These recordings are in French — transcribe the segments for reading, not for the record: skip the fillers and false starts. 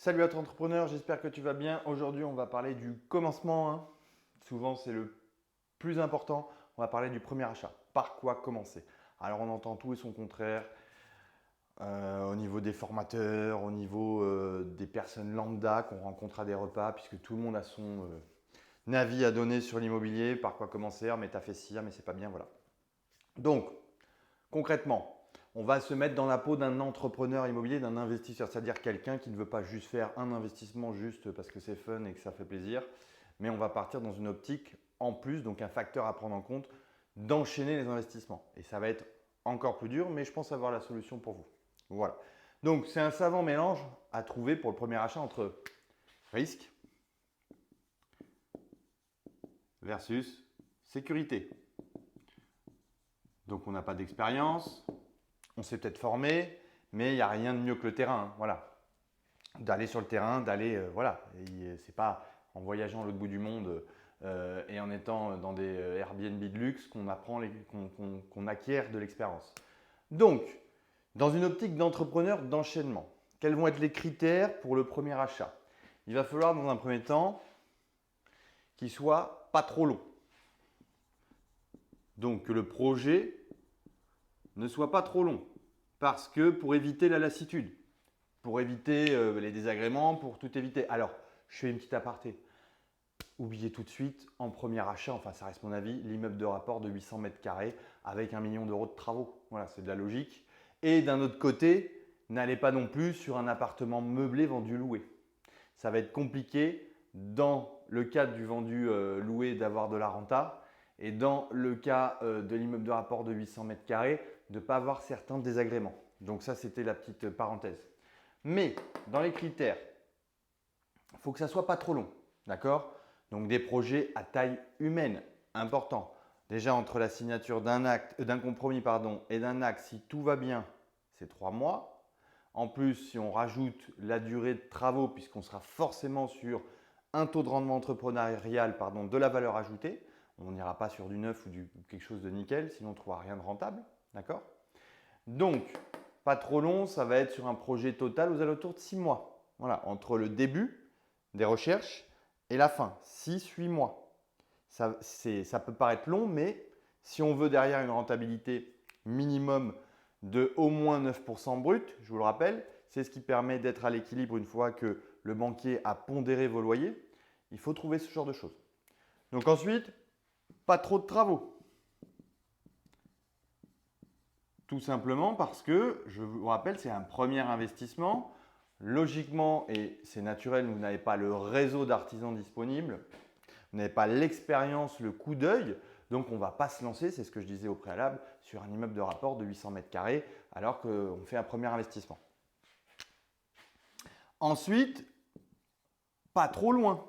Salut à toi entrepreneur, j'espère que tu vas bien. Aujourd'hui, on va parler du commencement, hein. Souvent, c'est le plus important. On va parler du premier achat. Par quoi commencer? Alors, on entend tout et son contraire au niveau des formateurs, au niveau des personnes lambda qu'on rencontre à des repas, puisque tout le monde a son avis à donner sur l'immobilier. Par quoi commencer? Ah, mais t'as fait ci, ah, mais c'est pas bien, voilà. Donc, concrètement, on va se mettre dans la peau d'un entrepreneur immobilier, d'un investisseur, c'est-à-dire quelqu'un qui ne veut pas juste faire un investissement juste parce que c'est fun et que ça fait plaisir, mais on va partir dans une optique en plus, donc un facteur à prendre en compte, d'enchaîner les investissements. Et ça va être encore plus dur, mais je pense avoir la solution pour vous. Voilà. Donc c'est un savant mélange à trouver pour le premier achat entre risque versus sécurité. Donc on n'a pas d'expérience, on s'est peut-être formé, mais il n'y a rien de mieux que le terrain, hein. Voilà. D'aller sur le terrain, d'aller, voilà. C'est pas en voyageant à l'autre bout du monde et en étant dans des Airbnb de luxe qu'on apprend, qu'on acquiert de l'expérience. Donc, dans une optique d'entrepreneur d'enchaînement, quels vont être les critères pour le premier achat? Il va falloir dans un premier temps qu'il soit pas trop long. Donc que le projet ne soit pas trop long. Parce que pour éviter la lassitude, pour éviter les désagréments, pour tout éviter. Alors, je fais une petite aparté. Oubliez tout de suite, en premier achat, enfin ça reste mon avis, l'immeuble de rapport de 800 mètres carrés avec 1 million d'euros de travaux. Voilà, c'est de la logique. Et d'un autre côté, n'allez pas non plus sur un appartement meublé vendu loué. Ça va être compliqué dans le cas du vendu loué d'avoir de la renta et dans le cas de l'immeuble de rapport de 800 mètres carrés de ne pas avoir certains désagréments. Donc ça, c'était la petite parenthèse. Mais dans les critères, il faut que ça ne soit pas trop long. D'accord? Donc des projets à taille humaine, important. Déjà entre la signature d'un compromis et d'un acte, si tout va bien, c'est 3 mois. En plus, si on rajoute la durée de travaux, puisqu'on sera forcément sur un taux de rendement entrepreneurial de la valeur ajoutée, on n'ira pas sur du neuf ou quelque chose de nickel, sinon on ne trouvera rien de rentable. D'accord? Donc, pas trop long, ça va être sur un projet total aux alentours de 6 mois. Voilà, entre le début des recherches et la fin, 6-8 mois. Ça peut paraître long, mais si on veut derrière une rentabilité minimum de au moins 9% brut, je vous le rappelle, c'est ce qui permet d'être à l'équilibre une fois que le banquier a pondéré vos loyers. Il faut trouver ce genre de choses. Donc ensuite, pas trop de travaux. Tout simplement parce que, je vous rappelle, c'est un premier investissement. Logiquement, et c'est naturel, vous n'avez pas le réseau d'artisans disponible, vous n'avez pas l'expérience, le coup d'œil, donc on ne va pas se lancer, c'est ce que je disais au préalable, sur un immeuble de rapport de 800 mètres carrés alors qu'on fait un premier investissement. Ensuite, pas trop loin.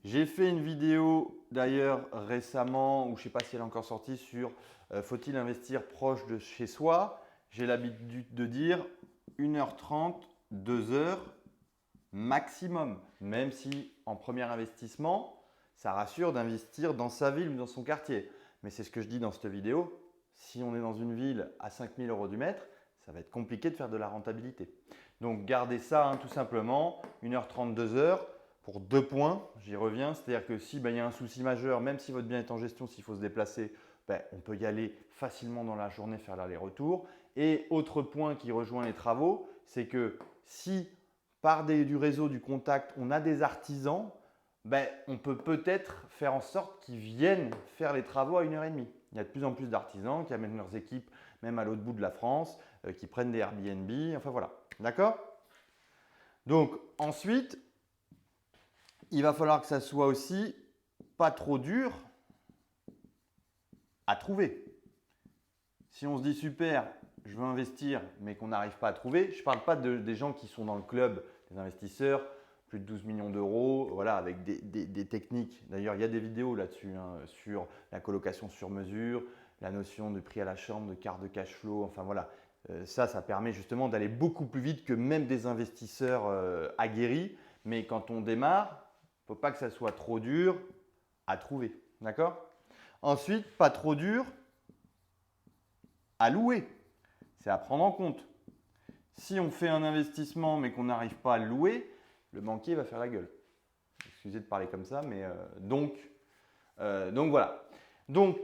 J'ai fait une vidéo d'ailleurs récemment, ou je ne sais pas si elle est encore sortie, sur faut-il investir proche de chez soi. J'ai l'habitude de dire 1h30, 2h maximum. Même si en premier investissement, ça rassure d'investir dans sa ville ou dans son quartier. Mais c'est ce que je dis dans cette vidéo. Si on est dans une ville à 5 000 euros du mètre, ça va être compliqué de faire de la rentabilité. Donc gardez ça tout simplement, 1h30, 2h. Pour 2 points, j'y reviens, c'est-à-dire que si il y a un souci majeur, même si votre bien est en gestion, s'il faut se déplacer, on peut y aller facilement dans la journée, faire l'aller-retour. Et autre point qui rejoint les travaux, c'est que si par du réseau, du contact, on a des artisans, on peut peut-être faire en sorte qu'ils viennent faire les travaux à 1h30. Il y a de plus en plus d'artisans qui amènent leurs équipes même à l'autre bout de la France, qui prennent des Airbnb, enfin voilà. D'accord? Donc ensuite, il va falloir que ça soit aussi pas trop dur à trouver. Si on se dit super, je veux investir, mais qu'on n'arrive pas à trouver, je ne parle pas des gens qui sont dans le club des investisseurs, plus de 12 millions d'euros, voilà, avec des techniques. D'ailleurs, il y a des vidéos là-dessus, sur la colocation sur mesure, la notion de prix à la chambre, de carte de cash flow, enfin voilà. Ça permet justement d'aller beaucoup plus vite que même des investisseurs aguerris. Mais quand on démarre, il ne faut pas que ça soit trop dur à trouver. D'accord? Ensuite, pas trop dur à louer. C'est à prendre en compte. Si on fait un investissement mais qu'on n'arrive pas à le louer, le banquier va faire la gueule. Excusez de parler comme ça, mais donc voilà. Donc,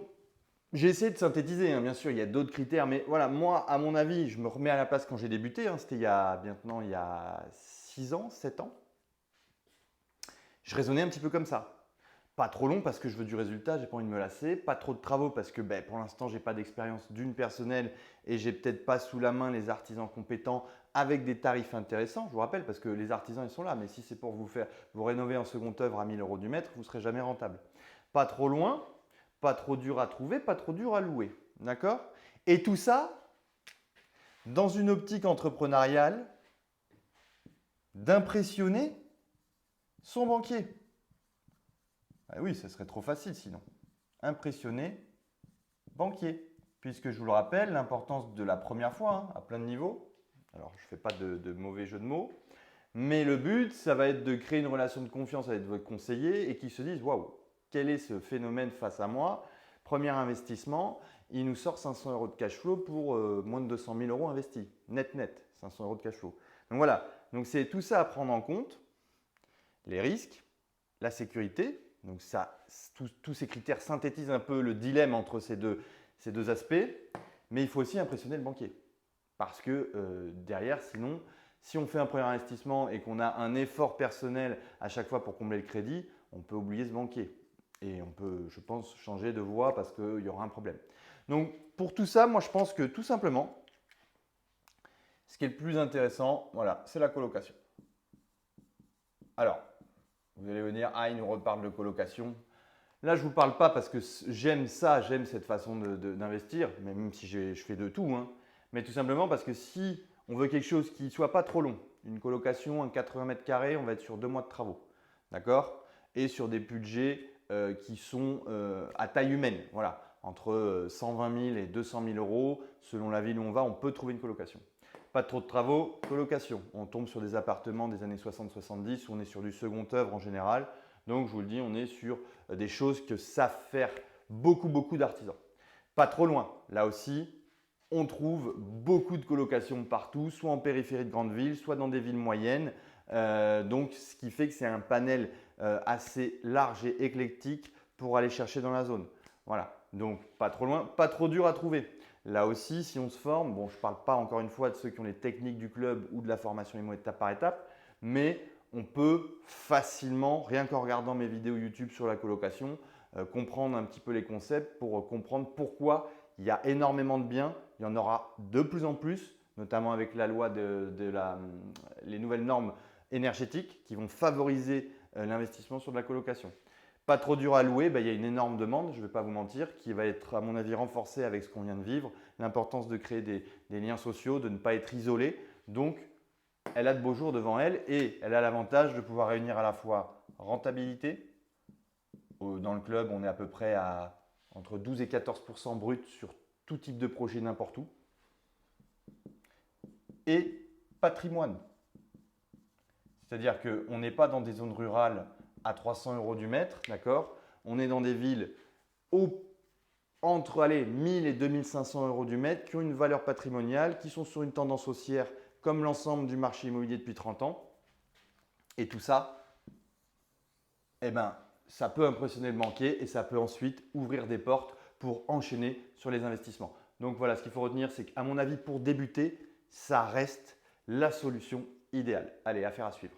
j'ai essayé de synthétiser, hein, bien sûr, il y a d'autres critères, mais voilà, moi, à mon avis, je me remets à la place quand j'ai débuté, hein, c'était il y a 6 ans, 7 ans. Je raisonnais un petit peu comme ça. Pas trop long parce que je veux du résultat, j'ai pas envie de me lasser. Pas trop de travaux parce que pour l'instant, j'ai pas d'expérience d'une personnelle et j'ai peut-être pas sous la main les artisans compétents avec des tarifs intéressants. Je vous rappelle parce que les artisans, ils sont là, mais si c'est pour vous rénover en seconde œuvre à 1 000 € du mètre, vous ne serez jamais rentable. Pas trop loin, pas trop dur à trouver, pas trop dur à louer. D'accord? Et tout ça dans une optique entrepreneuriale d'impressionner son banquier. Ah oui, ce serait trop facile sinon. Impressionner banquier. Puisque je vous le rappelle, l'importance de la première fois, hein, à plein de niveaux. Alors, je ne fais pas de mauvais jeu de mots. Mais le but, ça va être de créer une relation de confiance avec votre conseiller et qu'il se dise, waouh, quel est ce phénomène face à moi? Premier investissement, il nous sort 500 € de cash flow pour moins de 200 000 € investis. Net, 500 € de cash flow. Donc voilà, donc c'est tout ça à prendre en compte. Les risques, la sécurité. Donc ça, tous ces critères synthétisent un peu le dilemme entre ces deux aspects. Mais il faut aussi impressionner le banquier. Parce que derrière, sinon, si on fait un premier investissement et qu'on a un effort personnel à chaque fois pour combler le crédit, on peut oublier ce banquier. Et on peut, je pense, changer de voie parce qu'il y aura un problème. Donc pour tout ça, moi je pense que tout simplement, ce qui est le plus intéressant, voilà, c'est la colocation. Alors, vous allez me dire, ah, il nous reparle de colocation. Là, je ne vous parle pas parce que j'aime ça, j'aime cette façon d'investir, même si je fais de tout. Hein. Mais tout simplement parce que si on veut quelque chose qui ne soit pas trop long, une colocation, un 80 mètres carrés, on va être sur 2 mois de travaux. D'accord? Et sur des budgets qui sont à taille humaine. Voilà. Entre 120 000 et 200 000 €, selon la ville où on va, on peut trouver une colocation. Pas trop de travaux, colocation. On tombe sur des appartements des années 60-70 où on est sur du second œuvre en général. Donc, je vous le dis, on est sur des choses que savent faire beaucoup d'artisans. Pas trop loin. Là aussi, on trouve beaucoup de colocations partout, soit en périphérie de grandes villes, soit dans des villes moyennes. Donc, ce qui fait que c'est un panel assez large et éclectique pour aller chercher dans la zone. Voilà. Donc, pas trop loin, pas trop dur à trouver. Là aussi, si on se forme, bon, je ne parle pas encore une fois de ceux qui ont les techniques du club ou de la formation IMO étape par étape, mais on peut facilement, rien qu'en regardant mes vidéos YouTube sur la colocation, comprendre un petit peu les concepts pour comprendre pourquoi il y a énormément de biens, il y en aura de plus en plus, notamment avec la loi les nouvelles normes énergétiques qui vont favoriser l'investissement sur de la colocation. Pas trop dur à louer, il y a une énorme demande, je ne vais pas vous mentir, qui va être à mon avis renforcée avec ce qu'on vient de vivre, l'importance de créer des liens sociaux, de ne pas être isolé. Donc, elle a de beaux jours devant elle et elle a l'avantage de pouvoir réunir à la fois rentabilité. Dans le club, on est à peu près à entre 12 et 14% brut sur tout type de projet n'importe où. Et patrimoine. C'est-à-dire qu'on n'est pas dans des zones rurales à 300 € du mètre, d'accord? On est dans des villes entre 1000 et 2500 € du mètre qui ont une valeur patrimoniale, qui sont sur une tendance haussière comme l'ensemble du marché immobilier depuis 30 ans. Et tout ça, ça peut impressionner le banquier et ça peut ensuite ouvrir des portes pour enchaîner sur les investissements. Donc voilà, ce qu'il faut retenir, c'est qu'à mon avis, pour débuter, ça reste la solution idéale. Allez, affaire à suivre.